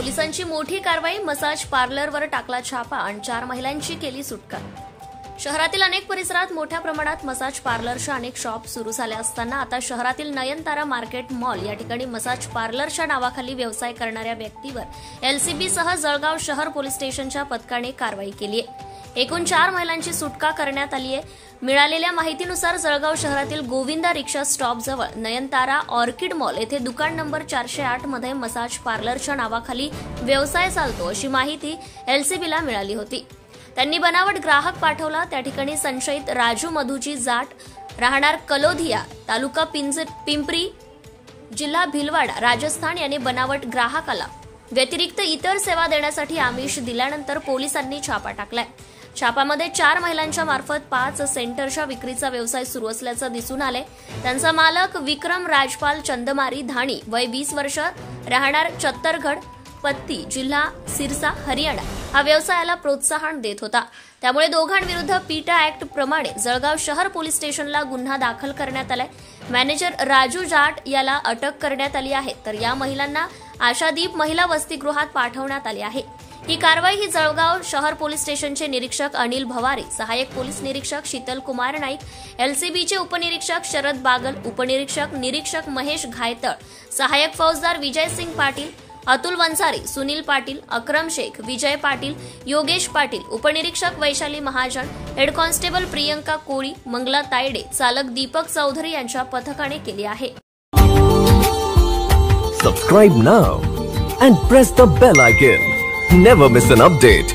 पोलिसांची मोठी कारवाई, मसाज पार्लरवर टाकला छापा आणि 4 महिलांची केली सुटका। शहरातील अनेक परिसरात मोठ्या प्रमाणात मसाज पार्लरच्या अनेक शॉप सुरू झाले असताना आता शहरातील नयनतारा मार्केट मॉल या ठिकाणी मसाज पार्लरच्या नावाखाली व्यवसाय करणाऱ्या व्यक्तीवर एलसीबी सह जळगाव शहर पोलीस स्टेशनच्या पथकाने कारवाई केली आहे। एकूण 4 महिलांची सुटका करण्यात आली आहे। मिळालेल्या माहितीनुसार जळगाव शहरातील गोविंदा रिक्षा स्टॉप जवळ नयनतारा ऑर्किड मॉल येथे दुकान नंबर 408 मध्ये मसाज पार्लरच्या नावाखाली व्यवसाय चालतो अशी माहिती एलसीबीला मिळाली होती। त्यांनी बनावट ग्राहक पाठवला। त्या ठिकाणी संशयित राजू मधुजी जाट राहणार कलोधिया तालुका पिंपरी जिल्हा भिलवाडा राजस्थान याने बनावट ग्राहकाला व्यतिरिक्त इतर सेवा देण्यासाठी आमिष दिल्यानंतर पोलिसांनी छापा टाकलाय। छापामध्ये 4 महिलांच्या मार्फत 5 सेंटरच्या विक्रीचा व्यवसाय सुरू असल्याचं दिसून आले। त्यांचा मालक विक्रम राजपाल चंदमारी धाणी वय 20 वर्ष राहणार चत्तरगड पत्ती जिल्हा सिरसा हरियाणा हा व्यवसायाला प्रोत्साहन देत होता। त्यामुळे दोघांविरुद्ध पीटा ऍक्ट प्रमाणे जळगाव शहर पोलीस स्टेशनला गुन्हा दाखल करण्यात आलाय। मॅनेजर राजू जाट याला अटक करण्यात आली आहे, तर या महिलांना आशादीप महिला वसतिगृहात पाठवण्यात आले आहे। ही कारवाई ही जळगाव शहर पोलीस स्टेशनचे निरीक्षक अनिल भवारी, सहाय्यक पोलीस निरीक्षक शीतल कुमार नाईक, एलसीबीचे उपनिरीक्षक शरद बागल, उपनिरीक्षक निरीक्षक महेश घायतळ, सहाय्यक फौजदार विजय सिंग पाटील, अतुल वंसारी, सुनील पाटील, अक्रम शेख, विजय पाटील, योगेश पाटील, उपनिरीक्षक वैशाली महाजन, हेड कॉन्स्टेबल प्रियंका कोळी, मंगला तायडे, चालक दीपक चौधरी यांच्या पथकाने केली आहे। Subscribe now and press the bell icon. Never miss an update.